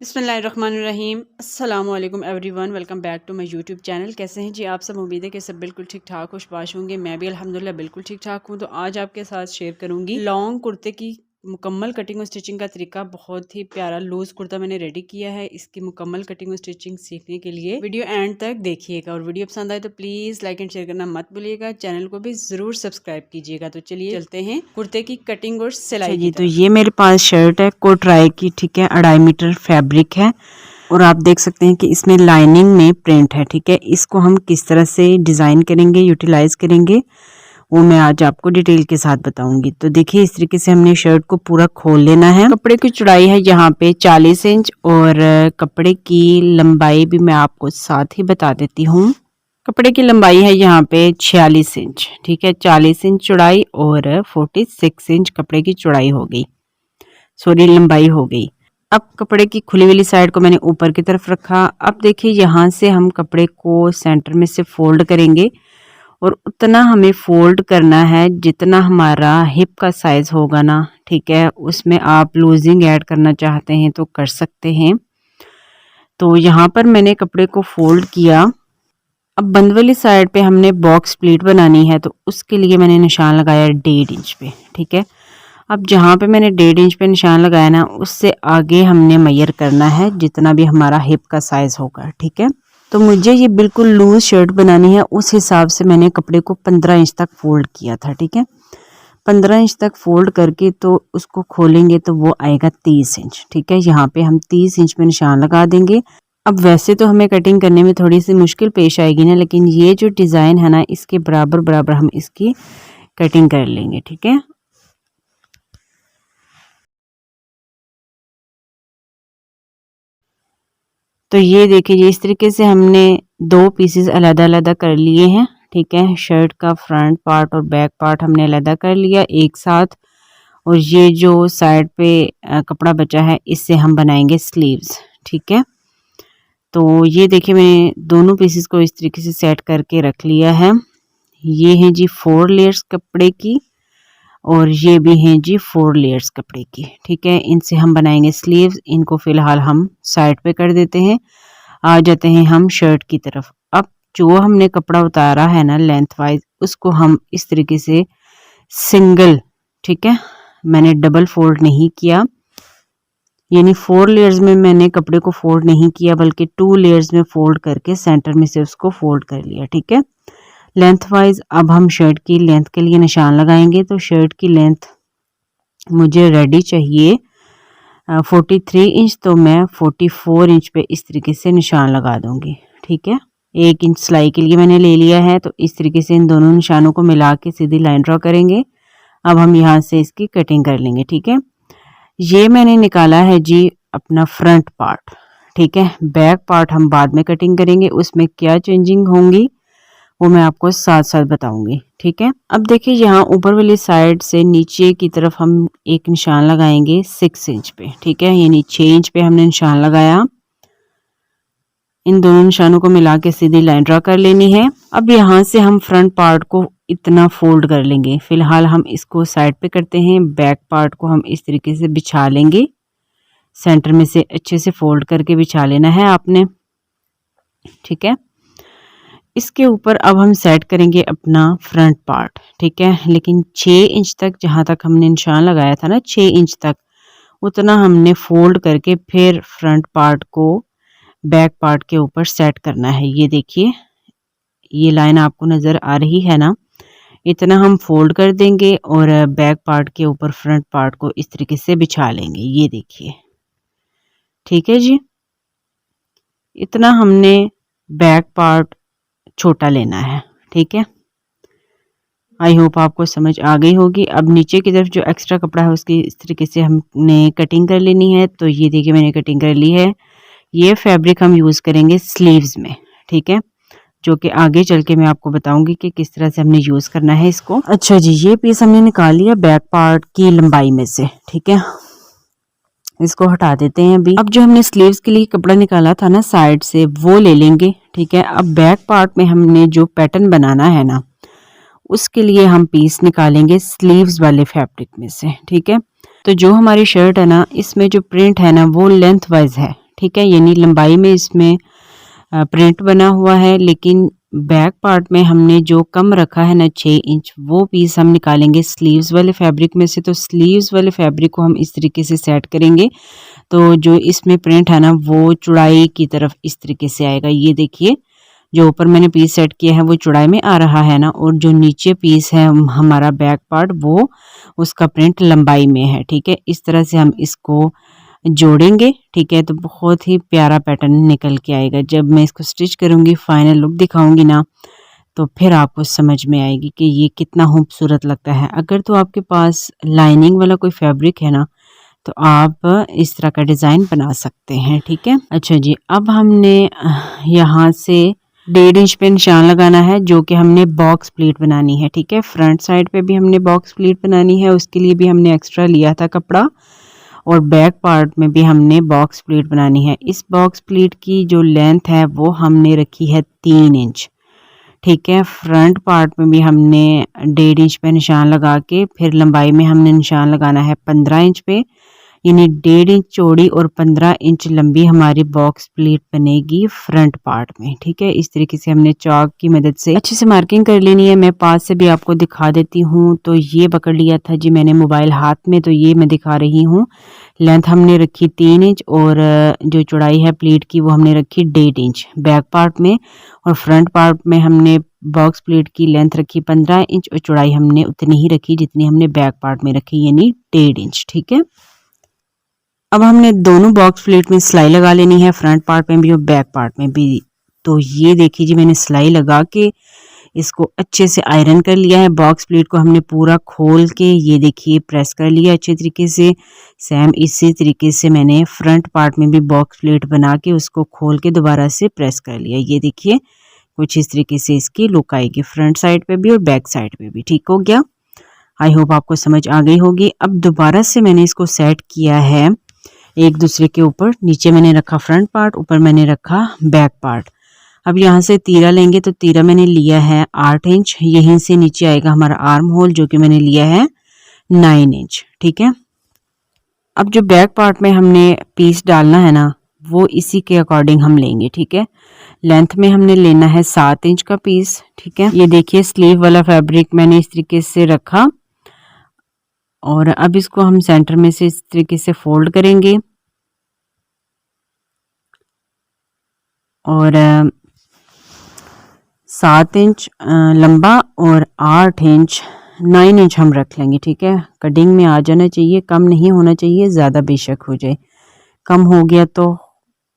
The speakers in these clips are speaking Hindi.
बिस्मिल्लाहिर्रहमानिर्रहीम अस्सलाम वालेकुम everyone, welcome back to my YouTube channel. कैसे हैं जी आप सब? उम्मीद है कि सब बिल्कुल ठीक ठाक खुशबाश होंगे। मैं भी अल्हम्दुलिल्लाह बिल्कुल ठीक ठाक हूँ। तो आज आपके साथ शेयर करूँगी लॉन्ग कुर्ते की मुकम्मल कटिंग और स्टिचिंग का तरीका। बहुत ही प्यारा लूज़ कुर्ता मैंने रेडी किया है। इसकी मुकम्मल कटिंग और स्टिचिंग सीखने के लिए वीडियो एंड तक देखिएगा, और वीडियो पसंद आए तो प्लीज़ लाइक एंड शेयर करना मत भूलिएगा। चैनल को भी ज़रूर सब्सक्राइब कीजिएगा। तो चलिए चलते हैं कुर्ते की कटिंग और सिलाई की जी। तो तरफ। ये मेरे पास शर्ट है कोटराई की, ठीक है, 2.5 मीटर फैब्रिक है और आप देख सकते हैं कि इसमें लाइनिंग में प्रिंट है, ठीक है। इसको हम किस तरह से डिज़ाइन करेंगे, यूटिलाइज करेंगे, वो मैं आज आपको डिटेल के साथ बताऊंगी। तो देखिए इस तरीके से हमने शर्ट को पूरा खोल लेना है। कपड़े की चौड़ाई है यहाँ पे 40 इंच और कपड़े की लंबाई भी मैं आपको साथ ही बता देती हूँ। कपड़े की लंबाई है यहाँ पे 46 इंच, ठीक है। 40 इंच चौड़ाई और 46 इंच कपड़े की चौड़ाई हो गई, सॉरी लंबाई हो गई। अब कपड़े की खुली वाली साइड को मैंने ऊपर की तरफ रखा। अब देखिए यहाँ से हम कपड़े को सेंटर में से फोल्ड करेंगे और उतना हमें फोल्ड करना है जितना हमारा हिप का साइज होगा ना, ठीक है। उसमें आप लूजिंग ऐड करना चाहते हैं तो कर सकते हैं। तो यहाँ पर मैंने कपड़े को फोल्ड किया। अब बंद वाली साइड पे हमने बॉक्स प्लीट बनानी है, तो उसके लिए मैंने निशान लगाया 1.5 इंच पे, ठीक है। अब जहाँ पे मैंने 1.5 इंच पे निशान लगाया ना, उससे आगे हमने मेजर करना है जितना भी हमारा हिप का साइज होगा, ठीक है। तो मुझे ये बिल्कुल लूज शर्ट बनानी है, उस हिसाब से मैंने कपड़े को 15 इंच तक फोल्ड किया था, ठीक है। 15 इंच तक फोल्ड करके तो उसको खोलेंगे तो वो आएगा 30 इंच, ठीक है। यहाँ पे हम 30 इंच पे निशान लगा देंगे। अब वैसे तो हमें कटिंग करने में थोड़ी सी मुश्किल पेश आएगी ना, लेकिन ये जो डिज़ाइन है ना, इसके बराबर बराबर हम इसकी कटिंग कर लेंगे, ठीक है। तो ये देखिए इस तरीके से हमने 2 पीसेस अलग अलग कर लिए हैं, ठीक है। शर्ट का फ्रंट पार्ट और बैक पार्ट हमने अलग कर लिया एक साथ, और ये जो साइड पे कपड़ा बचा है इससे हम बनाएंगे स्लीव्स, ठीक है। तो ये देखिए मैंने दोनों पीसेस को इस तरीके से सेट करके रख लिया है। ये हैं जी 4 लेयर्स कपड़े की और ये भी हैं जी 4 लेयर्स कपड़े की, ठीक है। इनसे हम बनाएंगे स्लीव्स। इनको फिलहाल हम साइड पे कर देते हैं। आ जाते हैं हम शर्ट की तरफ। अब जो हमने कपड़ा उतारा है ना लेंथ वाइज, उसको हम इस तरीके से सिंगल, ठीक है, मैंने डबल फोल्ड नहीं किया, यानी 4 लेयर्स में मैंने कपड़े को फोल्ड नहीं किया, बल्कि 2 लेयर्स में फोल्ड करके सेंटर में से उसको फोल्ड कर लिया, ठीक है। लेंथ वाइज अब हम शर्ट की लेंथ के लिए निशान लगाएंगे। तो शर्ट की लेंथ मुझे रेडी चाहिए 43 इंच, तो मैं 44 इंच पे इस तरीके से निशान लगा दूंगी, ठीक है। 1 इंच सिलाई के लिए मैंने ले लिया है। तो इस तरीके से इन दोनों निशानों को मिला के सीधी लाइन ड्रॉ करेंगे। अब हम यहाँ से इसकी कटिंग कर लेंगे, ठीक है। ये मैंने निकाला है जी अपना फ्रंट पार्ट, ठीक है। बैक पार्ट हम बाद में कटिंग करेंगे, उसमें क्या चेंजिंग होंगी वो मैं आपको साथ साथ बताऊंगी, ठीक है। अब देखिए यहाँ ऊपर वाली साइड से नीचे की तरफ हम एक निशान लगाएंगे 6 इंच पे, ठीक है। यानी 6 इंच पे हमने निशान लगाया। इन दोनों निशानों को मिला के सीधी लाइन ड्रा कर लेनी है। अब यहाँ से हम फ्रंट पार्ट को इतना फोल्ड कर लेंगे। फिलहाल हम इसको साइड पे करते हैं। बैक पार्ट को हम इस तरीके से बिछा लेंगे, सेंटर में से अच्छे से फोल्ड करके बिछा लेना है आपने, ठीक है। इसके ऊपर अब हम सेट करेंगे अपना फ्रंट पार्ट, ठीक है। लेकिन 6 इंच तक जहाँ तक हमने निशान लगाया था ना, 6 इंच तक उतना हमने फोल्ड करके फिर फ्रंट पार्ट को बैक पार्ट के ऊपर सेट करना है। ये देखिए ये लाइन आपको नज़र आ रही है ना, इतना हम फोल्ड कर देंगे और बैक पार्ट के ऊपर फ्रंट पार्ट को इस तरीके से बिछा लेंगे। ये देखिए, ठीक है जी। इतना हमने बैक पार्ट छोटा लेना है, ठीक है। आई होप आपको समझ आ गई होगी। अब नीचे की तरफ जो एक्स्ट्रा कपड़ा है उसकी इस तरीके से हमने कटिंग कर लेनी है। तो ये देखिए मैंने कटिंग कर ली है। ये फैब्रिक हम यूज़ करेंगे स्लीव्स में, ठीक है, जो कि आगे चल के मैं आपको बताऊंगी कि किस तरह से हमने यूज़ करना है इसको। अच्छा जी, ये पीस हमने निकाल लिया बैक पार्ट की लंबाई में से, ठीक है। इसको हटा देते हैं अभी। अब जो हमने स्लीव्स के लिए कपड़ा निकाला था ना साइड से, वो ले लेंगे, ठीक है। अब बैक पार्ट में हमने जो पैटर्न बनाना है ना, उसके लिए हम पीस निकालेंगे स्लीव्स वाले फैब्रिक में से, ठीक है। तो जो हमारी शर्ट है ना, इसमें जो प्रिंट है ना वो लेंथ वाइज है, ठीक है, यानी लंबाई में इसमें प्रिंट बना हुआ है, लेकिन बैक पार्ट में हमने जो कम रखा है ना 6 इंच, वो पीस हम निकालेंगे स्लीव्स वाले फैब्रिक में से। तो स्लीव्स वाले फैब्रिक को हम इस तरीके से सेट करेंगे, तो जो इसमें प्रिंट है ना वो चौड़ाई की तरफ इस तरीके से आएगा। ये देखिए, जो ऊपर मैंने पीस सेट किया है वो चौड़ाई में आ रहा है ना, और जो नीचे पीस है हमारा बैक पार्ट, वो उसका प्रिंट लंबाई में है। ठीक है, इस तरह से हम इसको जोड़ेंगे। ठीक है, तो बहुत ही प्यारा पैटर्न निकल के आएगा। जब मैं इसको स्टिच करूंगी, फाइनल लुक दिखाऊंगी ना, तो फिर आपको समझ में आएगी कि ये कितना खूबसूरत लगता है। अगर तो आपके पास लाइनिंग वाला कोई फैब्रिक है ना, तो आप इस तरह का डिज़ाइन बना सकते हैं। ठीक है, अच्छा जी, अब हमने यहाँ से 1.5 इंच पे निशान लगाना है, जो कि हमने बॉक्स प्लीट बनानी है। ठीक है, फ्रंट साइड पे भी हमने बॉक्स प्लीट बनानी है, उसके लिए भी हमने एक्स्ट्रा लिया था कपड़ा, और बैक पार्ट में भी हमने बॉक्स प्लीट बनानी है। इस बॉक्स प्लीट की जो लेंथ है वो हमने रखी है 3 इंच। ठीक है, फ्रंट पार्ट में भी हमने 1.5 इंच पे निशान लगा के फिर लंबाई में हमने निशान लगाना है 15 इंच पे, यानी 1.5 इंच चौड़ी और 15 इंच लंबी हमारी बॉक्स प्लीट बनेगी फ्रंट पार्ट में। ठीक है, इस तरीके से हमने चॉक की मदद से अच्छे से मार्किंग कर लेनी है। मैं पास से भी आपको दिखा देती हूँ। तो ये पकड़ लिया था जी मैंने मोबाइल हाथ में, तो ये मैं दिखा रही हूँ। लेंथ हमने रखी 3 इंच, और जो चौड़ाई है प्लीट की वो हमने रखी 1.5 इंच बैक पार्ट में, और फ्रंट पार्ट में हमने बॉक्स प्लीट की लेंथ रखी 15 इंच, और चौड़ाई हमने उतनी ही रखी जितनी हमने बैक पार्ट में रखी, यानी 1.5 इंच। ठीक है, अब हमने दोनों बॉक्स प्लीट में सिलाई लगा लेनी है, फ्रंट पार्ट में भी और बैक पार्ट में भी। तो ये देखिए जी, मैंने सिलाई लगा के इसको अच्छे से आयरन कर लिया है। बॉक्स प्लीट को हमने पूरा खोल के ये देखिए प्रेस कर लिया अच्छे तरीके से। सेम इसी तरीके से मैंने फ्रंट पार्ट में भी बॉक्स प्लीट बना के उसको खोल के दोबारा से प्रेस कर लिया। ये देखिए, कुछ इस तरीके से इसकी लुक आएगी, फ्रंट साइड पे भी और बैक साइड पे भी। ठीक हो गया, आई होप आपको समझ आ गई होगी। अब दोबारा से मैंने इसको सेट किया है एक दूसरे के ऊपर। नीचे मैंने रखा फ्रंट पार्ट, ऊपर मैंने रखा बैक पार्ट। अब यहाँ से तीरा लेंगे, तो तीरा मैंने लिया है 8 इंच। यहीं से नीचे आएगा हमारा आर्म होल, जो कि मैंने लिया है 9 इंच। ठीक है, अब जो बैक पार्ट में हमने पीस डालना है ना, वो इसी के अकॉर्डिंग हम लेंगे। ठीक है, लेंथ में हमने लेना है 7 इंच का पीस। ठीक है, ये देखिए स्लीव वाला फैब्रिक मैंने इस तरीके से रखा, और अब इसको हम सेंटर में से इस तरीके से फोल्ड करेंगे, और 7 इंच लंबा और 8 इंच 9 इंच हम रख लेंगे। ठीक है, कटिंग में आ जाना चाहिए, कम नहीं होना चाहिए, ज़्यादा बेशक हो जाए। कम हो गया तो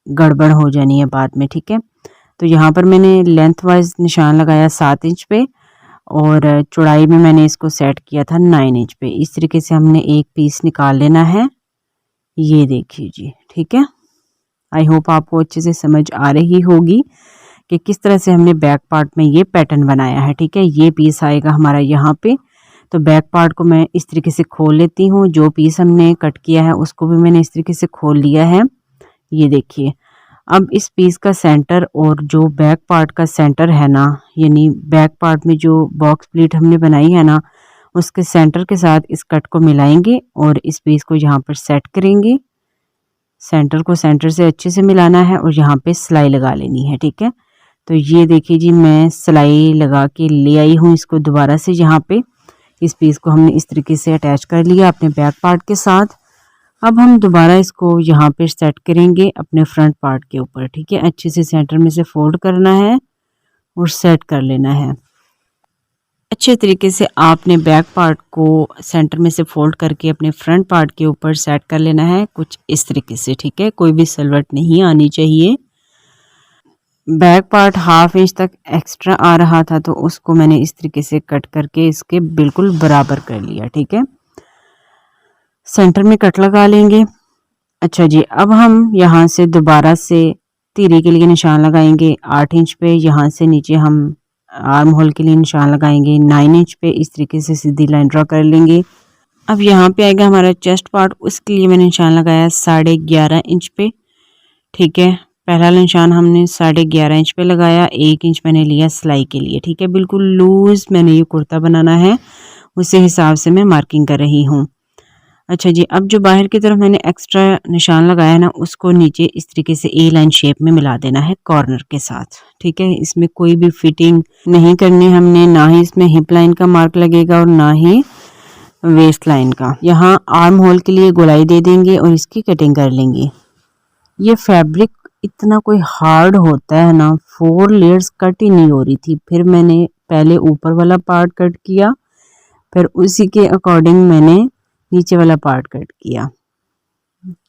गड़बड़ हो जानी है बाद में। ठीक है, तो यहाँ पर मैंने लेंथ वाइज निशान लगाया 7 इंच पे, और चौड़ाई में मैंने इसको सेट किया था 9 इंच पे। इस तरीके से हमने एक पीस निकाल लेना है। ये देखिए जी, ठीक है, आई होप आपको अच्छे से समझ आ रही होगी कि किस तरह से हमने बैक पार्ट में ये पैटर्न बनाया है। ठीक है, ये पीस आएगा हमारा यहाँ पे। तो बैक पार्ट को मैं इस तरीके से खोल लेती हूँ। जो पीस हमने कट किया है उसको भी मैंने इस तरीके से खोल लिया है। ये देखिए, अब इस पीस का सेंटर और जो बैक पार्ट का सेंटर है ना, यानी बैक पार्ट में जो बॉक्स प्लीट हमने बनाई है ना, उसके सेंटर के साथ इस कट को मिलाएंगे और इस पीस को यहाँ पर सेट करेंगे। सेंटर को सेंटर से अच्छे से मिलाना है और यहाँ पे सिलाई लगा लेनी है। ठीक है, तो ये देखिए जी, मैं सिलाई लगा के ले आई हूँ इसको दोबारा से। यहाँ पे इस पीस को हमने इस तरीके से अटैच कर लिया अपने बैक पार्ट के साथ। अब हम दोबारा इसको यहाँ पे सेट करेंगे अपने फ्रंट पार्ट के ऊपर। ठीक है, अच्छे से सेंटर में से फोल्ड करना है और सेट कर लेना है। अच्छे तरीके से आपने बैक पार्ट को सेंटर में से फोल्ड करके अपने फ्रंट पार्ट के ऊपर सेट कर लेना है, कुछ इस तरीके से। ठीक है, कोई भी सलवट नहीं आनी चाहिए। बैक पार्ट 1/2 इंच तक एक्स्ट्रा आ रहा था, तो उसको मैंने इस तरीके से कट करके इसके बिल्कुल बराबर कर लिया। ठीक है, सेंटर में कट लगा लेंगे। अच्छा जी, अब हम यहाँ से दोबारा से तीरे के लिए निशान लगाएंगे 8 इंच पे। यहाँ से नीचे हम आर्म होल के लिए निशान लगाएंगे 9 इंच पे। इस तरीके से सीधी लाइन ड्रॉ कर लेंगे। अब यहाँ पे आएगा हमारा चेस्ट पार्ट, उसके लिए मैंने निशान लगाया 11.5 इंच पे। ठीक है, पहला निशान हमने 11.5 इंच पे लगाया। 1 इंच मैंने लिया सिलाई के लिए। ठीक है, बिल्कुल लूज मैंने ये कुर्ता बनाना है, उसी हिसाब से मैं मार्किंग कर रही हूँ। अच्छा जी, अब जो बाहर की तरफ मैंने एक्स्ट्रा निशान लगाया ना, उसको नीचे इस तरीके से ए लाइन शेप में मिला देना है कॉर्नर के साथ। ठीक है, इसमें कोई भी फिटिंग नहीं करनी हमने, ना ही इसमें हिप लाइन का मार्क लगेगा और ना ही वेस्ट लाइन का। यहाँ आर्म होल के लिए गोलाई दे देंगे और इसकी कटिंग कर लेंगे। ये फैब्रिक इतना कोई हार्ड होता है ना, 4 लेयर्स कट ही नहीं हो रही थी। फिर मैंने पहले ऊपर वाला पार्ट कट किया, फिर उसी के अकॉर्डिंग मैंने नीचे वाला पार्ट कट किया।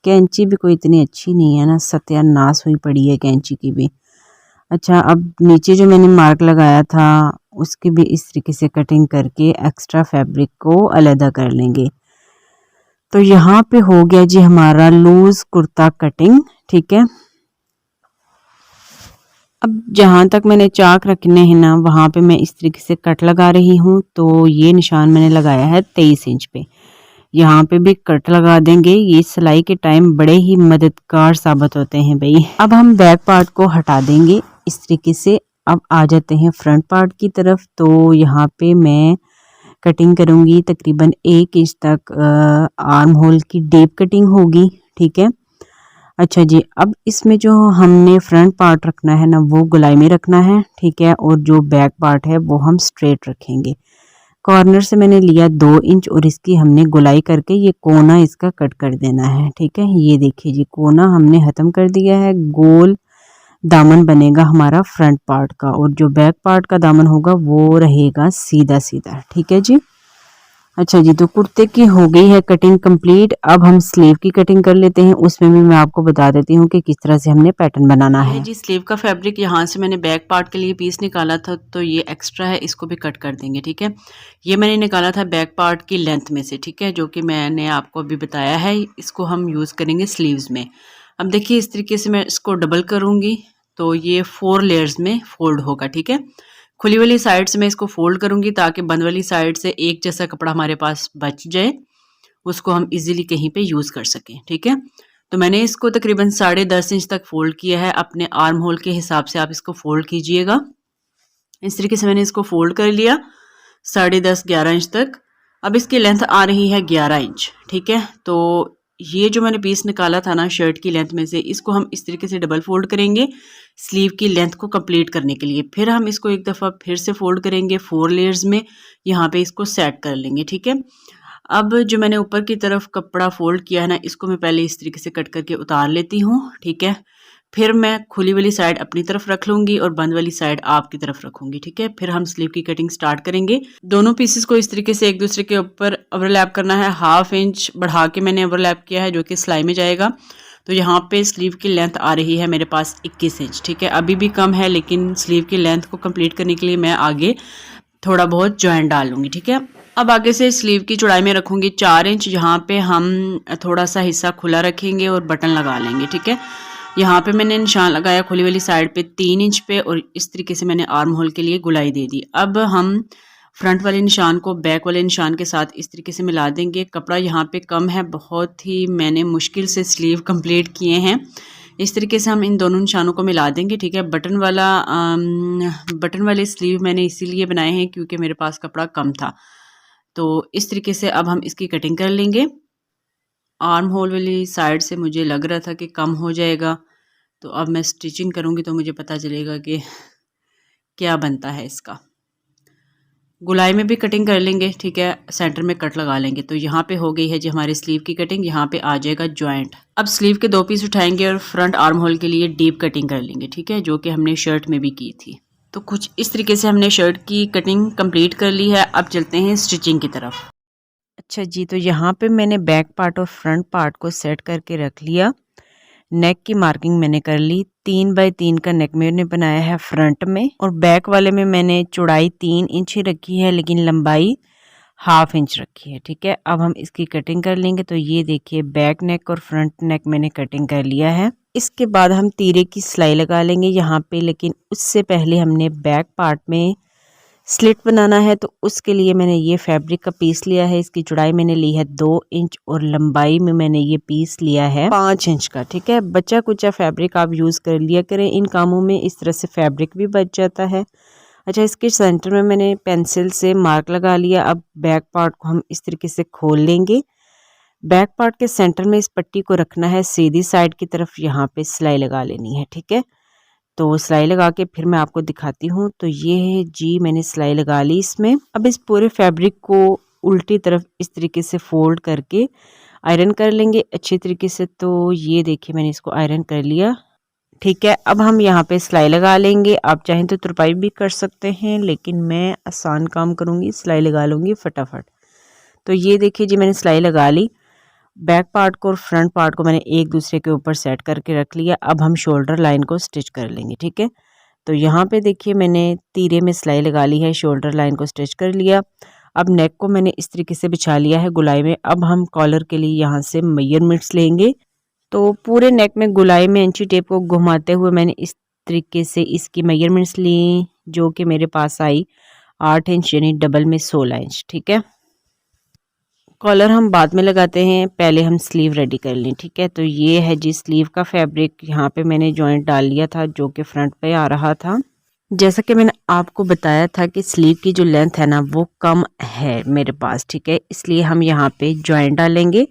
कैंची भी कोई इतनी अच्छी नहीं है ना, सत्यानाश हुई पड़ी है कैंची की भी। अच्छा, अब नीचे जो मैंने मार्क लगाया था उसकी भी इस तरीके से कटिंग करके एक्स्ट्रा फैब्रिक को अलग कर लेंगे। तो यहाँ पे हो गया जी हमारा लूज कुर्ता कटिंग। ठीक है, अब जहाँ तक मैंने चाक रखने हैं ना, वहाँ पे मैं इस तरीके से कट लगा रही हूँ। तो ये निशान मैंने लगाया है 23 इंच पे। यहाँ पे भी कट लगा देंगे, ये सिलाई के टाइम बड़े ही मददगार साबित होते हैं भाई। अब हम बैक पार्ट को हटा देंगे इस तरीके से। अब आ जाते हैं फ्रंट पार्ट की तरफ। तो यहाँ पे मैं कटिंग करूँगी तकरीबन 1 इंच तक, आर्म होल की डीप कटिंग होगी। ठीक है, अच्छा जी, अब इसमें जो हमने फ्रंट पार्ट रखना है ना, वो गोलाई में रखना है। ठीक है, और जो बैक पार्ट है वो हम स्ट्रेट रखेंगे। कॉर्नर से मैंने लिया 2 इंच और इसकी हमने गोलाई करके ये कोना इसका कट कर देना है। ठीक है, ये देखिए जी, कोना हमने ख़त्म कर दिया है। गोल दामन बनेगा हमारा फ्रंट पार्ट का, और जो बैक पार्ट का दामन होगा वो रहेगा सीधा सीधा। ठीक है जी। अच्छा जी, तो कुर्ते की हो गई है कटिंग कंप्लीट। अब हम स्लीव की कटिंग कर लेते हैं। उसमें भी मैं आपको बता देती हूँ कि किस तरह से हमने पैटर्न बनाना है। जी, स्लीव का फैब्रिक यहाँ से मैंने बैक पार्ट के लिए पीस निकाला था, तो ये एक्स्ट्रा है, इसको भी कट कर देंगे। ठीक है, ये मैंने निकाला था बैक पार्ट की लेंथ में से। ठीक है, जो कि मैंने आपको अभी बताया है, इसको हम यूज़ करेंगे स्लीव्स में। अब देखिए, इस तरीके से मैं इसको डबल करूँगी तो ये 4 लेयर्स में फोल्ड होगा। ठीक है, खुली वाली साइड से मैं इसको फोल्ड करूँगी ताकि बंद वाली साइड से एक जैसा कपड़ा हमारे पास बच जाए, उसको हम इजीली कहीं पे यूज़ कर सकें। ठीक है, तो मैंने इसको तकरीबन 10.5 इंच तक फोल्ड किया है। अपने आर्म होल के हिसाब से आप इसको फोल्ड कीजिएगा। इस तरीके से मैंने इसको फोल्ड कर लिया 10.5-11 इंच तक। अब इसकी लेंथ आ रही है 11 इंच। ठीक है, तो ये जो मैंने पीस निकाला था ना शर्ट की लेंथ में से, इसको हम इस तरीके से डबल फोल्ड करेंगे स्लीव की लेंथ को कंप्लीट करने के लिए। फिर हम इसको एक दफ़ा फिर से फोल्ड करेंगे 4 लेयर्स में, यहाँ पे इसको सेट कर लेंगे। ठीक है, अब जो मैंने ऊपर की तरफ कपड़ा फोल्ड किया है ना, इसको मैं पहले इस तरीके से कट करके उतार लेती हूँ। ठीक है, फिर मैं खुली वाली साइड अपनी तरफ रख लूँगी और बंद वाली साइड आपकी तरफ रखूँगी। ठीक है, फिर हम स्लीव की कटिंग स्टार्ट करेंगे। दोनों पीसेस को इस तरीके से एक दूसरे के ऊपर ओवरलैप करना है। 1/2 इंच बढ़ा के मैंने ओवरलैप किया है, जो कि सिलाई में जाएगा। तो यहाँ पे स्लीव की लेंथ आ रही है मेरे पास 21 इंच। ठीक है, अभी भी कम है, लेकिन स्लीव की लेंथ को कंप्लीट करने के लिए मैं आगे थोड़ा बहुत जॉइंट डाल लूँगी। ठीक है, अब आगे से स्लीव की चौड़ाई में रखूँगी 4 इंच। यहाँ पे हम थोड़ा सा हिस्सा खुला रखेंगे और बटन लगा लेंगे। ठीक है, यहाँ पे मैंने निशान लगाया खुली वाली साइड पे 3 इंच पे, और इस तरीके से मैंने आर्म होल के लिए गुलाई दे दी। अब हम फ्रंट वाले निशान को बैक वाले निशान के साथ इस तरीके से मिला देंगे। कपड़ा यहाँ पे कम है, बहुत ही मैंने मुश्किल से स्लीव कंप्लीट किए हैं। इस तरीके से हम इन दोनों निशानों को मिला देंगे। ठीक है, बटन वाले स्लीव मैंने इसीलिए बनाए हैं क्योंकि मेरे पास कपड़ा कम था। तो इस तरीके से अब हम इसकी कटिंग कर लेंगे। आर्म होल वाली साइड से मुझे लग रहा था कि कम हो जाएगा, तो अब मैं स्टिचिंग करूँगी तो मुझे पता चलेगा कि क्या बनता है इसका। गुलाई में भी कटिंग कर लेंगे। ठीक है, सेंटर में कट लगा लेंगे। तो यहाँ पे हो गई है जी हमारी स्लीव की कटिंग। यहाँ पे आ जाएगा जॉइंट। अब स्लीव के 2 पीस उठाएंगे और फ्रंट आर्म होल के लिए डीप कटिंग कर लेंगे। ठीक है, जो कि हमने शर्ट में भी की थी। तो कुछ इस तरीके से हमने शर्ट की कटिंग कंप्लीट कर ली है। अब चलते हैं स्टिचिंग की तरफ। अच्छा जी, तो यहाँ पे मैंने बैक पार्ट और फ्रंट पार्ट को सेट करके रख लिया। नेक की मार्किंग मैंने कर ली। 3 बाय 3 का नेक मैंने बनाया है फ्रंट में, और बैक वाले में मैंने चौड़ाई 3 इंच ही रखी है, लेकिन लंबाई 1/2 इंच रखी है। ठीक है, अब हम इसकी कटिंग कर लेंगे। तो ये देखिए, बैक नेक और फ्रंट नेक मैंने कटिंग कर लिया है। इसके बाद हम तीरे की सिलाई लगा लेंगे यहाँ पे, लेकिन उससे पहले हमने बैक पार्ट में स्लिट बनाना है। तो उसके लिए मैंने ये फैब्रिक का पीस लिया है। इसकी चौड़ाई मैंने ली है 2 इंच और लंबाई में मैंने ये पीस लिया है 5 इंच का। ठीक है, बचा कुचा फैब्रिक आप यूज़ कर लिया करें इन कामों में, इस तरह से फैब्रिक भी बच जाता है। अच्छा, इसके सेंटर में मैंने पेंसिल से मार्क लगा लिया। अब बैक पार्ट को हम इस तरीके से खोल लेंगे। बैक पार्ट के सेंटर में इस पट्टी को रखना है, सीधी साइड की तरफ यहाँ पे सिलाई लगा लेनी है। ठीक है, तो सिलाई लगा के फिर मैं आपको दिखाती हूँ। तो ये है जी, मैंने सिलाई लगा ली इसमें। अब इस पूरे फैब्रिक को उल्टी तरफ इस तरीके से फोल्ड करके आयरन कर लेंगे अच्छी तरीके से। तो ये देखिए मैंने इसको आयरन कर लिया। ठीक है, अब हम यहाँ पे सिलाई लगा लेंगे। आप चाहें तो तुरपाई भी कर सकते हैं, लेकिन मैं आसान काम करूँगी, सिलाई लगा लूँगी फटाफट। तो ये देखिए जी, मैंने सिलाई लगा ली। बैक पार्ट को और फ्रंट पार्ट को मैंने एक दूसरे के ऊपर सेट करके रख लिया। अब हम शोल्डर लाइन को स्टिच कर लेंगे। ठीक है, तो यहाँ पे देखिए मैंने तीरे में सिलाई लगा ली है, शोल्डर लाइन को स्टिच कर लिया। अब नेक को मैंने इस तरीके से बिछा लिया है गोलाई में। अब हम कॉलर के लिए यहाँ से मेजरमेंट्स लेंगे। तो पूरे नेक में गोलाई में इंची टेप को घुमाते हुए मैंने इस तरीके से इसकी मेजरमेंट्स ली, जो कि मेरे पास आई 8 इंच यानी डबल में 16 इंच। ठीक है, कॉलर हम बाद में लगाते हैं, पहले हम स्लीव रेडी कर लें। ठीक है, तो ये है जी स्लीव का फैब्रिक। यहाँ पे मैंने जॉइंट डाल लिया था जो कि फ्रंट पे आ रहा था। जैसा कि मैंने आपको बताया था कि स्लीव की जो लेंथ है ना वो कम है मेरे पास। ठीक है, इसलिए हम यहाँ पे जॉइंट डालेंगे।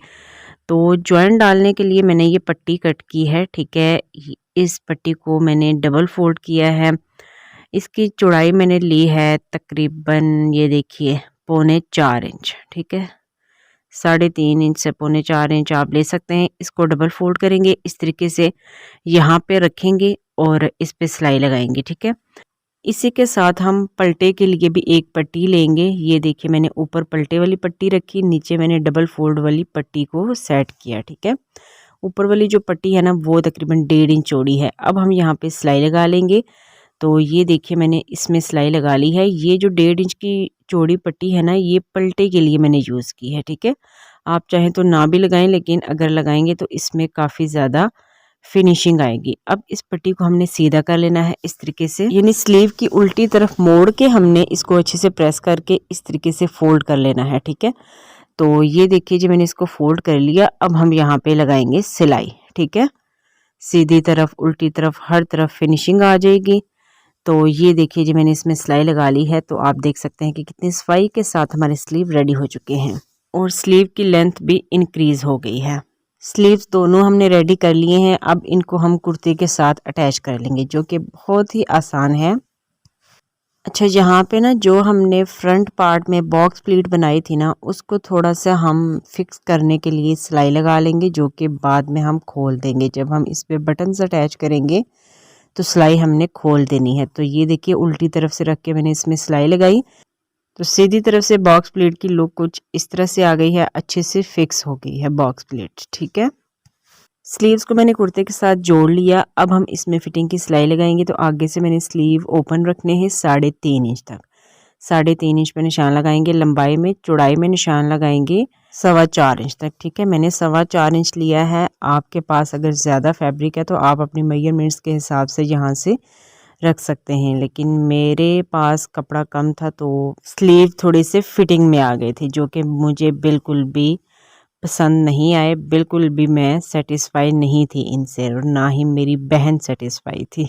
तो जॉइंट डालने के लिए मैंने ये पट्टी कट की है। ठीक है, इस पट्टी को मैंने डबल फोल्ड किया है। इसकी चौड़ाई मैंने ली है तकरीबन, ये देखिए 3.25 इंच। ठीक है, 3.5 इंच से 3.25 इंच आप ले सकते हैं। इसको डबल फोल्ड करेंगे इस तरीके से, यहाँ पे रखेंगे और इस पे सिलाई लगाएंगे। ठीक है, इसी के साथ हम पलटे के लिए भी एक पट्टी लेंगे। ये देखिए मैंने ऊपर पलटे वाली पट्टी रखी, नीचे मैंने डबल फोल्ड वाली पट्टी को सेट किया। ठीक है, ऊपर वाली जो पट्टी है ना वो तकरीबन 1.5 इंच चौड़ी है। अब हम यहाँ पे सिलाई लगा लेंगे। तो ये देखिए मैंने इसमें सिलाई लगा ली है। ये जो 1.5 इंच की चौड़ी पट्टी है ना ये पलटे के लिए मैंने यूज़ की है। ठीक है, आप चाहें तो ना भी लगाएं, लेकिन अगर लगाएंगे तो इसमें काफ़ी ज़्यादा फिनिशिंग आएगी। अब इस पट्टी को हमने सीधा कर लेना है इस तरीके से, यानी स्लीव की उल्टी तरफ मोड़ के हमने इसको अच्छे से प्रेस करके इस तरीके से फोल्ड कर लेना है। ठीक है, तो ये देखिए जी मैंने इसको फोल्ड कर लिया। अब हम यहाँ पे लगाएंगे सिलाई। ठीक है, सीधी तरफ उल्टी तरफ हर तरफ फिनिशिंग आ जाएगी। तो ये देखिए जी मैंने इसमें सिलाई लगा ली है। तो आप देख सकते हैं कि कितनी सफाई के साथ हमारे स्लीव रेडी हो चुके हैं और स्लीव की लेंथ भी इंक्रीज हो गई है। स्लीव्स दोनों हमने रेडी कर लिए हैं। अब इनको हम कुर्ते के साथ अटैच कर लेंगे, जो कि बहुत ही आसान है। अच्छा, यहाँ पे ना जो हमने फ्रंट पार्ट में बॉक्स प्लीट बनाई थी ना उसको थोड़ा सा हम फिक्स करने के लिए सिलाई लगा लेंगे, जो कि बाद में हम खोल देंगे। जब हम इस पे बटन्स अटैच करेंगे तो सिलाई हमने खोल देनी है। तो ये देखिए उल्टी तरफ से रख के मैंने इसमें सिलाई लगाई, तो सीधी तरफ से बॉक्स प्लेट की लुक कुछ इस तरह से आ गई है, अच्छे से फिक्स हो गई है बॉक्स प्लेट। ठीक है, स्लीव्स को मैंने कुर्ते के साथ जोड़ लिया। अब हम इसमें फिटिंग की सिलाई लगाएंगे। तो आगे से मैंने स्लीव ओपन रखने हैं 3.5 इंच तक। 3.5 इंच पे निशान लगाएंगे लंबाई में, चौड़ाई में निशान लगाएंगे 4.25 इंच तक। ठीक है, मैंने 4.25 इंच लिया है। आपके पास अगर ज़्यादा फैब्रिक है तो आप अपनी मेजरमेंट्स के हिसाब से यहाँ से रख सकते हैं, लेकिन मेरे पास कपड़ा कम था तो स्लीव थोड़ी से फिटिंग में आ गई थी, जो कि मुझे बिल्कुल भी पसंद नहीं आए। बिल्कुल भी मैं सेटिस्फाई नहीं थी इनसे, और ना ही मेरी बहन सेटिस्फाई थी।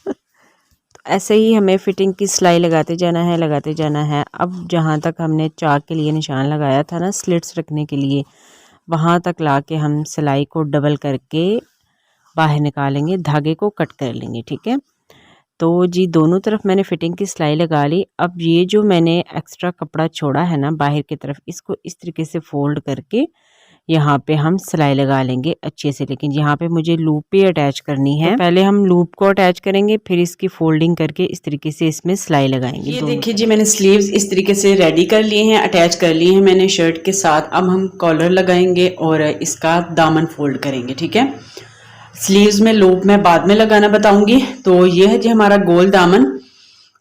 तो ऐसे ही हमें फिटिंग की सिलाई लगाते जाना है, लगाते जाना है। अब जहाँ तक हमने चाक के लिए निशान लगाया था ना स्लिट्स रखने के लिए, वहाँ तक ला के हम सिलाई को डबल करके बाहर निकालेंगे, धागे को कट कर लेंगे। ठीक है, तो जी दोनों तरफ मैंने फिटिंग की सिलाई लगा ली। अब ये जो मैंने एक्स्ट्रा कपड़ा छोड़ा है ना बाहर की तरफ, इसको इस तरीके से फोल्ड करके यहाँ पे हम सिलाई लगा लेंगे अच्छे से। लेकिन यहाँ पे मुझे लूप पे अटैच करनी है, तो पहले हम लूप को अटैच करेंगे, फिर इसकी फोल्डिंग करके इस तरीके से इसमें सिलाई लगाएंगे। ये देखिए जी मैंने स्लीव्स इस तरीके से रेडी कर लिए हैं, अटैच कर लिए हैं मैंने शर्ट के साथ। अब हम कॉलर लगाएंगे और इसका दामन फोल्ड करेंगे। ठीक है, स्लीव्स में लूप मैं बाद में लगाना बताऊंगी। तो ये है जी हमारा गोल दामन।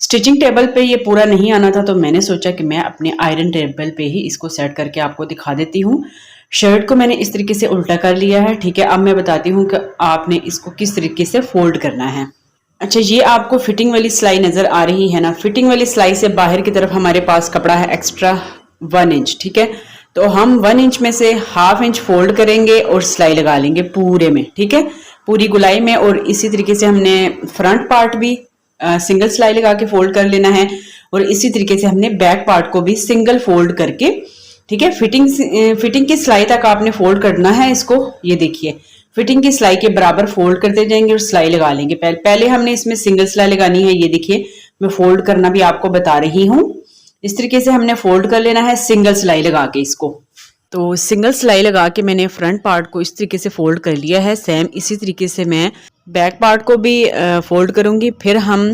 स्टिचिंग टेबल पे ये पूरा नहीं आना था, तो मैंने सोचा कि मैं अपने आयरन टेबल पे ही इसको सेट करके आपको दिखा देती हूँ। शर्ट को मैंने इस तरीके से उल्टा कर लिया है। ठीक है, अब मैं बताती हूँ कि आपने इसको किस तरीके से फोल्ड करना है। अच्छा, ये आपको फिटिंग वाली सिलाई नजर आ रही है ना, फिटिंग वाली सिलाई से बाहर की तरफ हमारे पास कपड़ा है एक्स्ट्रा 1 इंच। ठीक है, तो हम 1 इंच में से 1/2 इंच फोल्ड करेंगे और सिलाई लगा लेंगे पूरे में। ठीक है, पूरी गुलाई में। और इसी तरीके से हमने फ्रंट पार्ट भी सिंगल सिलाई लगा के फोल्ड कर लेना है, और इसी तरीके से हमने बैक पार्ट को भी सिंगल फोल्ड करके ठीक है। फिटिंग की सिलाई तक आपने फोल्ड करना है इसको। ये देखिए फिटिंग की सिलाई के बराबर फोल्ड करते जाएंगे और सिलाई लगा लेंगे। पहले हमने इसमें सिंगल सिलाई लगानी है। ये देखिए मैं फोल्ड करना भी आपको बता रही हूँ। इस तरीके से हमने फोल्ड कर लेना है सिंगल सिलाई लगा के इसको। तो सिंगल सिलाई लगा के मैंने फ्रंट पार्ट को इस तरीके से फोल्ड कर लिया है। सेम इसी तरीके से मैं बैक पार्ट को भी फोल्ड करूंगी। फिर हम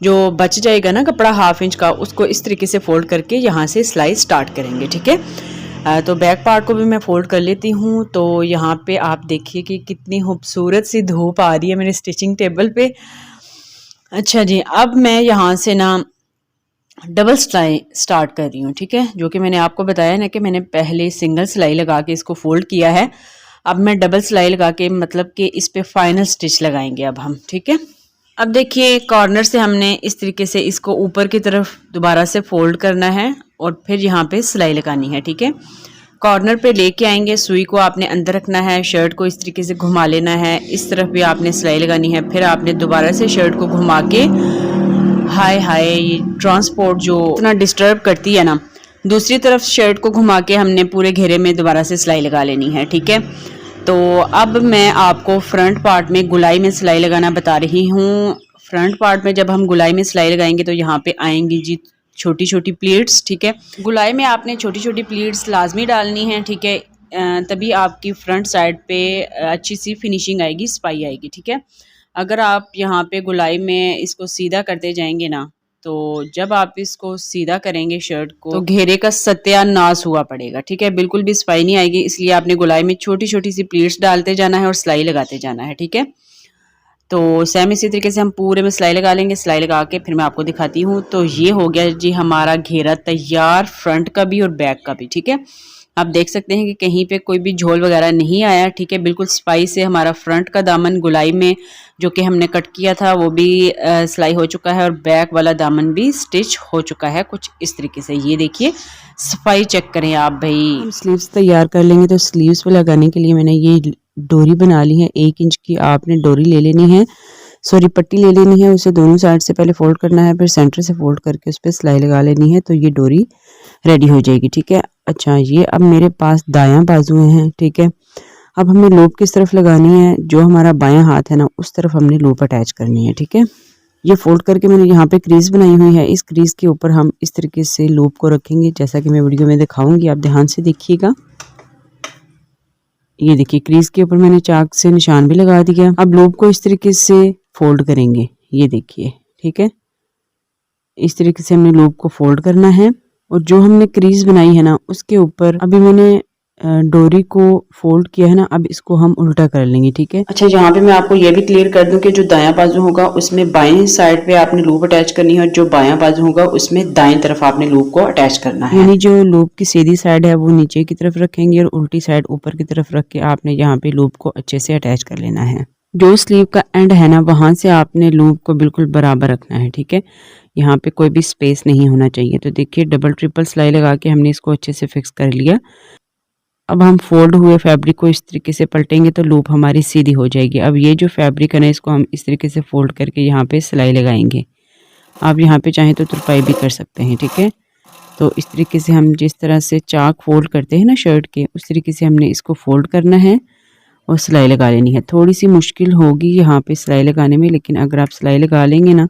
जो बच जाएगा ना कपड़ा 1/2 इंच का, उसको इस तरीके से फोल्ड करके यहाँ से सिलाई स्टार्ट करेंगे। ठीक है। तो बैक पार्ट को भी मैं फोल्ड कर लेती हूँ। तो यहाँ पे आप देखिए कि कितनी खूबसूरत सी धूप आ रही है मेरे स्टिचिंग टेबल पे। अच्छा जी, अब मैं यहाँ से ना डबल सिलाई स्टार्ट कर रही हूँ। ठीक है, जो कि मैंने आपको बताया ना कि मैंने पहले सिंगल सिलाई लगा के इसको फोल्ड किया है। अब मैं डबल सिलाई लगा के मतलब कि इस पे फाइनल स्टिच लगाएंगे अब हम। ठीक है, अब देखिए कॉर्नर से हमने इस तरीके से इसको ऊपर की तरफ दोबारा से फोल्ड करना है और फिर यहाँ पे सिलाई लगानी है। ठीक है, कॉर्नर पे लेके आएंगे, सुई को आपने अंदर रखना है, शर्ट को इस तरीके से घुमा लेना है, इस तरफ भी आपने सिलाई लगानी है। फिर आपने दोबारा से शर्ट को घुमा के, हाय हाय ये ट्रांसपोर्ट जो इतना डिस्टर्ब करती है ना, दूसरी तरफ शर्ट को घुमा के हमने पूरे घेरे में दोबारा से सिलाई लगा लेनी है। ठीक है, तो अब मैं आपको फ्रंट पार्ट में गुलाई में सिलाई लगाना बता रही हूँ। फ्रंट पार्ट में जब हम गुलाई में सिलाई लगाएंगे तो यहाँ पे आएंगी जी छोटी छोटी प्लीट्स। ठीक है, गुलाई में आपने छोटी छोटी प्लीट्स लाजमी डालनी है। ठीक है, तभी आपकी फ्रंट साइड पे अच्छी सी फिनिशिंग आएगी, सफाई आएगी। ठीक है, अगर आप यहाँ पे गुलाई में इसको सीधा करते जाएंगे ना, तो जब आप इसको सीधा करेंगे शर्ट को, तो घेरे का सत्यानाश हुआ पड़ेगा। ठीक है, बिल्कुल भी सफाई नहीं आएगी। इसलिए आपने गुलाई में छोटी छोटी सी प्लीट्स डालते जाना है और सिलाई लगाते जाना है। ठीक है, तो सेम इसी तरीके से हम पूरे में सिलाई लगा लेंगे। सिलाई लगा के फिर मैं आपको दिखाती हूँ। तो ये हो गया जी हमारा घेरा तैयार, फ्रंट का भी और बैक का भी। ठीक है, आप देख सकते हैं कि कहीं पे कोई भी झोल वगैरह नहीं आया। ठीक है, बिल्कुल सफाई से हमारा फ्रंट का दामन गुलाई में जो कि हमने कट किया था वो भी सिलाई हो चुका है और बैक वाला दामन भी स्टिच हो चुका है कुछ इस तरीके से। ये देखिए सफाई चेक करें आप भाई। स्लीव्स तैयार कर लेंगे तो स्लीव्स पे लगाने के लिए मैंने ये डोरी बना ली है। 1 इंच की आपने डोरी ले लेनी है, सॉरी पट्टी ले लेनी है। उसे दोनों साइड से पहले फोल्ड करना है, फिर सेंटर से फोल्ड करके उस पर सिलाई लगा लेनी है, तो ये डोरी रेडी हो जाएगी। ठीक है, अच्छा ये अब मेरे पास दायां बाजू है। ठीक है, अब हमें लूप किस तरफ लगानी है, जो हमारा बायां हाथ है ना उस तरफ हमने लूप अटैच करनी है। ठीक है, ये फोल्ड करके मैंने यहाँ पे क्रीज बनाई हुई है। इस क्रीज के ऊपर हम इस तरीके से लूप को रखेंगे, जैसा कि मैं वीडियो में दिखाऊंगी, आप ध्यान से देखिएगा। ये देखिए क्रीज के ऊपर मैंने चाक से निशान भी लगा दिया। अब लूप को इस तरीके से फोल्ड करेंगे, ये देखिए। ठीक है, इस तरीके से हमने लूप को फोल्ड करना है और जो हमने क्रीज बनाई है ना उसके ऊपर अभी मैंने डोरी को फोल्ड किया है ना, अब इसको हम उल्टा कर लेंगे। ठीक है, अच्छा यहाँ पे मैं आपको ये भी क्लियर कर दूं कि जो दायां बाजू होगा उसमें बाएं साइड पे आपने लूप अटैच करनी है और जो बायां बाजू होगा उसमें दाएं तरफ आपने लूप को अटैच करना है। यानी जो लूप की सीधी साइड है वो नीचे की तरफ रखेंगे और उल्टी साइड ऊपर की तरफ रख के आपने यहाँ पे लूप को अच्छे से अटैच कर लेना है। जो स्लीव का एंड है ना वहां से आपने लूप को बिल्कुल बराबर रखना है। ठीक है, यहाँ पे कोई भी स्पेस नहीं होना चाहिए। तो देखिए डबल ट्रिपल सिलाई लगा के हमने इसको अच्छे से फिक्स कर लिया। अब हम फोल्ड हुए फैब्रिक को इस तरीके से पलटेंगे तो लूप हमारी सीधी हो जाएगी। अब ये जो फैब्रिक है ना इसको हम इस तरीके से फोल्ड करके यहाँ पे सिलाई लगाएंगे। आप यहाँ पे चाहें तो तुरपाई भी कर सकते हैं। ठीक है, तो इस तरीके से हम जिस तरह से चाक फोल्ड करते हैं ना शर्ट के, उस तरीके से हमने इसको फोल्ड करना है और सिलाई लगा लेनी है। थोड़ी सी मुश्किल होगी यहाँ पे सिलाई लगाने में, लेकिन अगर आप सिलाई लगा लेंगे ना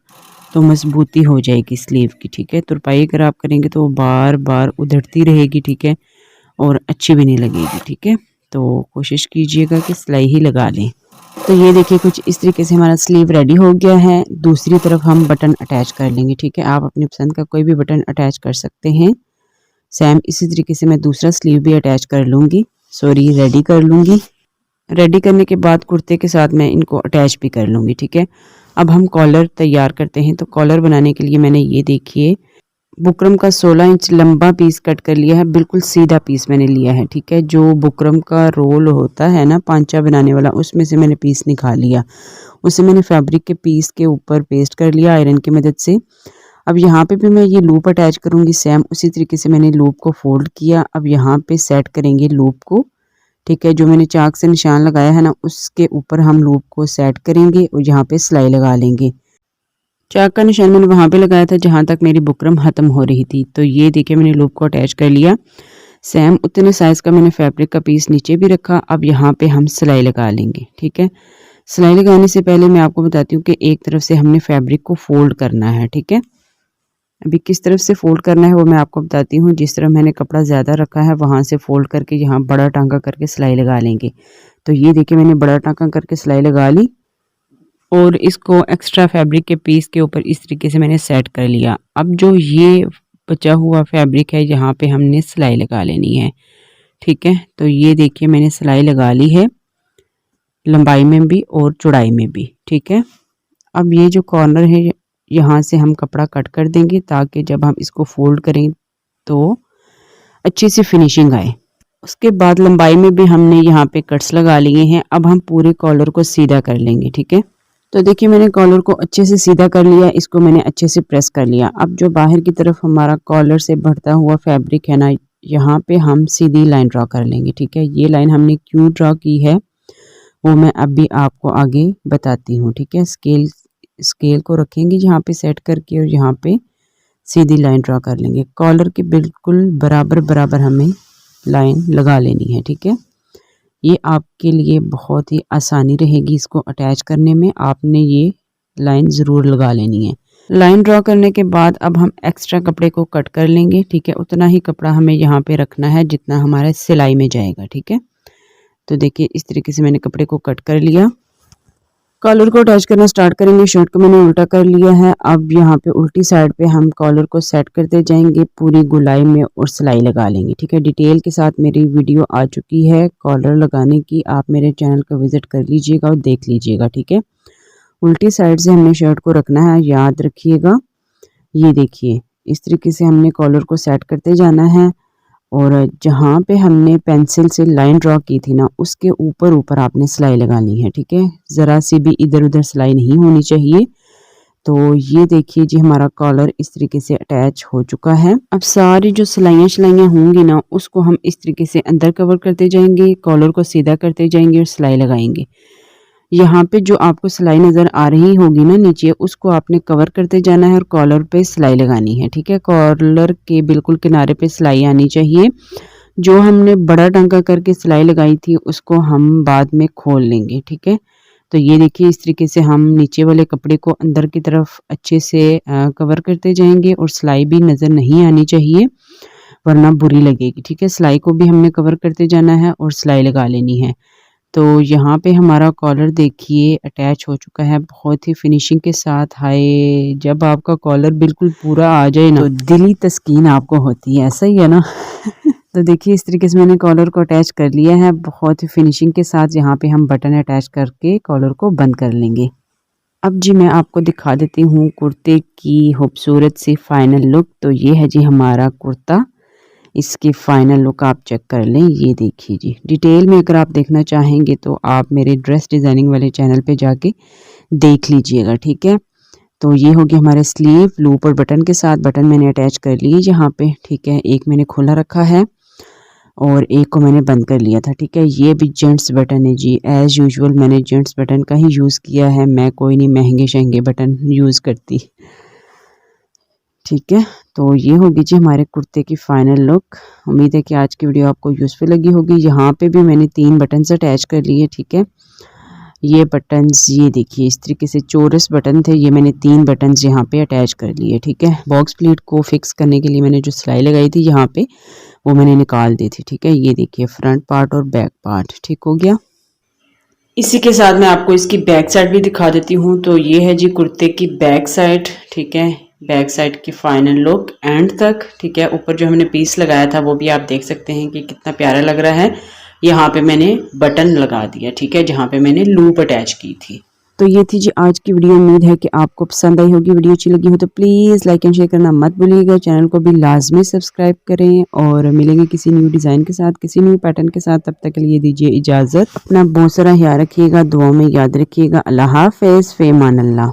तो मजबूती हो जाएगी स्लीव की। ठीक है, तुरपाई अगर आप करेंगे तो वो बार बार उधड़ती रहेगी। ठीक है, और अच्छी भी नहीं लगेगी। ठीक है, तो कोशिश कीजिएगा कि सिलाई ही लगा लें। तो ये देखिए कुछ इस तरीके से हमारा स्लीव रेडी हो गया है। दूसरी तरफ हम बटन अटैच कर लेंगे। ठीक है, आप अपनी पसंद का कोई भी बटन अटैच कर सकते हैं। सेम इसी तरीके से मैं दूसरा स्लीव भी अटैच कर लूँगी, सॉरी रेडी कर लूँगी। रेडी करने के बाद कुर्ते के साथ मैं इनको अटैच भी कर लूँगी। ठीक है, अब हम कॉलर तैयार करते हैं। तो कॉलर बनाने के लिए मैंने ये देखिए बुकरम का 16 इंच लंबा पीस कट कर लिया है, बिल्कुल सीधा पीस मैंने लिया है। ठीक है, जो बुकरम का रोल होता है ना पांचा बनाने वाला, उसमें से मैंने पीस निकाल लिया। उसे मैंने फैब्रिक के पीस के ऊपर पेस्ट कर लिया आयरन की मदद से। अब यहाँ पे भी मैं ये लूप अटैच करूँगी। सेम उसी तरीके से मैंने लूप को फोल्ड किया। अब यहाँ पे सेट करेंगे लूप को। ठीक है, जो मैंने चाक से निशान लगाया है ना उसके ऊपर हम लूप को सेट करेंगे और यहाँ पे सिलाई लगा लेंगे। चाक का निशान मैंने वहाँ पे लगाया था जहाँ तक मेरी बुकरम ख़त्म हो रही थी। तो ये देखिए मैंने लूप को अटैच कर लिया। सेम उतने साइज़ का मैंने फैब्रिक का पीस नीचे भी रखा। अब यहाँ पे हम सिलाई लगा लेंगे, ठीक है। सिलाई लगाने से पहले मैं आपको बताती हूँ कि एक तरफ से हमने फैब्रिक को फोल्ड करना है, ठीक है। अभी किस तरफ से फोल्ड करना है वो मैं आपको बताती हूँ। जिस तरफ मैंने कपड़ा ज़्यादा रखा है वहाँ से फोल्ड करके यहाँ बड़ा टांका करके सिलाई लगा लेंगे। तो ये देखिए मैंने बड़ा टांका करके सिलाई लगा ली और इसको एक्स्ट्रा फैब्रिक के पीस के ऊपर इस तरीके से मैंने सेट कर लिया। अब जो ये बचा हुआ फैब्रिक है यहाँ पे हमने सिलाई लगा लेनी है, ठीक है। तो ये देखिए मैंने सिलाई लगा ली है, लंबाई में भी और चौड़ाई में भी, ठीक है। अब ये जो कॉर्नर है यहाँ से हम कपड़ा कट कर देंगे ताकि जब हम इसको फोल्ड करें तो अच्छी सी फिनिशिंग आए। उसके बाद लंबाई में भी हमने यहाँ पे कट्स लगा लिए हैं। अब हम पूरे कॉलर को सीधा कर लेंगे, ठीक है। तो देखिए मैंने कॉलर को अच्छे से सीधा कर लिया, इसको मैंने अच्छे से प्रेस कर लिया। अब जो बाहर की तरफ हमारा कॉलर से बढ़ता हुआ फैब्रिक है ना, यहाँ पे हम सीधी लाइन ड्रॉ कर लेंगे, ठीक है। ये लाइन हमने क्यों ड्रॉ की है वो मैं अभी आपको आगे बताती हूँ, ठीक है। स्केल को रखेंगे यहाँ पे सेट करके और यहाँ पे सीधी लाइन ड्रॉ कर लेंगे। कॉलर के बिल्कुल बराबर बराबर हमें लाइन लगा लेनी है, ठीक है। ये आपके लिए बहुत ही आसानी रहेगी इसको अटैच करने में, आपने ये लाइन ज़रूर लगा लेनी है। लाइन ड्रॉ करने के बाद अब हम एक्स्ट्रा कपड़े को कट कर लेंगे, ठीक है। उतना ही कपड़ा हमें यहाँ पे रखना है जितना हमारे सिलाई में जाएगा, ठीक है। तो देखिए इस तरीके से मैंने कपड़े को कट कर लिया। कॉलर को अटैच करना स्टार्ट करेंगे। शर्ट को मैंने उल्टा कर लिया है। अब यहाँ पे उल्टी साइड पे हम कॉलर को सेट करते जाएंगे पूरी गुलाई में और सिलाई लगा लेंगे, ठीक है। डिटेल के साथ मेरी वीडियो आ चुकी है कॉलर लगाने की, आप मेरे चैनल को विजिट कर लीजिएगा और देख लीजिएगा, ठीक है। उल्टी साइड से हमने शर्ट को रखना है, याद रखिएगा। ये देखिए इस तरीके से हमने कॉलर को सेट करते जाना है और जहाँ पे हमने पेंसिल से लाइन ड्रॉ की थी ना उसके ऊपर ऊपर आपने सिलाई लगानी है, ठीक है। ज़रा सी भी इधर उधर सिलाई नहीं होनी चाहिए। तो ये देखिए जी हमारा कॉलर इस तरीके से अटैच हो चुका है। अब सारी जो सिलाइयाँ होंगी ना उसको हम इस तरीके से अंदर कवर करते जाएंगे, कॉलर को सीधा करते जाएंगे और सिलाई लगाएंगे। यहाँ पे जो आपको सिलाई नज़र आ रही होगी ना नीचे, उसको आपने कवर करते जाना है और कॉलर पे सिलाई लगानी है, ठीक है। कॉलर के बिल्कुल किनारे पे सिलाई आनी चाहिए। जो हमने बड़ा टांका करके सिलाई लगाई थी उसको हम बाद में खोल लेंगे, ठीक है। तो ये देखिए इस तरीके से हम नीचे वाले कपड़े को अंदर की तरफ अच्छे से कवर करते जाएंगे और सिलाई भी नज़र नहीं आनी चाहिए वरना बुरी लगेगी, ठीक है। सिलाई को भी हमने कवर करते जाना है और सिलाई लगा लेनी है। तो यहाँ पे हमारा कॉलर देखिए अटैच हो चुका है बहुत ही फिनिशिंग के साथ। हाय जब आपका कॉलर बिल्कुल पूरा आ जाए ना तो दिली तस्कीन आपको होती है, ऐसा ही है ना। तो देखिए इस तरीके से मैंने कॉलर को अटैच कर लिया है बहुत ही फिनिशिंग के साथ। यहाँ पे हम बटन अटैच करके कॉलर को बंद कर लेंगे। अब जी मैं आपको दिखा देती हूँ कुर्ते की खूबसूरत सी फाइनल लुक। तो ये है जी हमारा कुर्ता, इसकी फाइनल लुक आप चेक कर लें। ये देखिए जी डिटेल में अगर आप देखना चाहेंगे तो आप मेरे ड्रेस डिज़ाइनिंग वाले चैनल पे जाके देख लीजिएगा, ठीक है। तो ये होगी हमारे स्लीव लूप और बटन के साथ। बटन मैंने अटैच कर लिए यहाँ पे, ठीक है। एक मैंने खोला रखा है और एक को मैंने बंद कर लिया था, ठीक है। ये भी जेंट्स बटन है जी, एज़ यूजुअल मैंने जेंट्स बटन का ही यूज़ किया है, मैं कोई नहीं महंगे शहंगे बटन यूज़ करती, ठीक है। तो ये होगी जी हमारे कुर्ते की फाइनल लुक। उम्मीद है कि आज की वीडियो आपको यूज़फुल लगी होगी। यहाँ पे भी मैंने 3 बटन्स अटैच कर लिए, ठीक है। ये बटन्स ये देखिए इस तरीके से चौरस बटन थे, ये मैंने 3 बटन्स यहाँ पे अटैच कर लिए, ठीक है। बॉक्स प्लीट को फिक्स करने के लिए मैंने जो सिलाई लगाई थी यहाँ पे वो मैंने निकाल दी थी, ठीक है। ये देखिए फ्रंट पार्ट और बैक पार्ट ठीक हो गया। इसी के साथ मैं आपको इसकी बैक साइड भी दिखा देती हूँ। तो ये है जी कुर्ते की बैक साइड, ठीक है। बैक साइड की फाइनल लुक एंड तक, ठीक है। ऊपर जो हमने पीस लगाया था वो भी आप देख सकते हैं कि कितना प्यारा लग रहा है। यहाँ पे मैंने बटन लगा दिया, ठीक है, जहाँ पे मैंने लूप अटैच की थी। तो ये थी जी आज की वीडियो। उम्मीद है कि आपको पसंद आई होगी। वीडियो अच्छी लगी हो तो प्लीज़ लाइक एंड शेयर करना मत भूलिएगा। चैनल को भी लाजमी सब्सक्राइब करें और मिलेंगे किसी न्यू डिज़ाइन के साथ, किसी न्यू पैटर्न के साथ। तब तक के लिए दीजिए इजाज़त। अपना बहुत सारा ख्याल रखिएगा, दुआ में याद रखिएगा। अल्लाह हाफ़िज़, फ़े मान अल्लाह।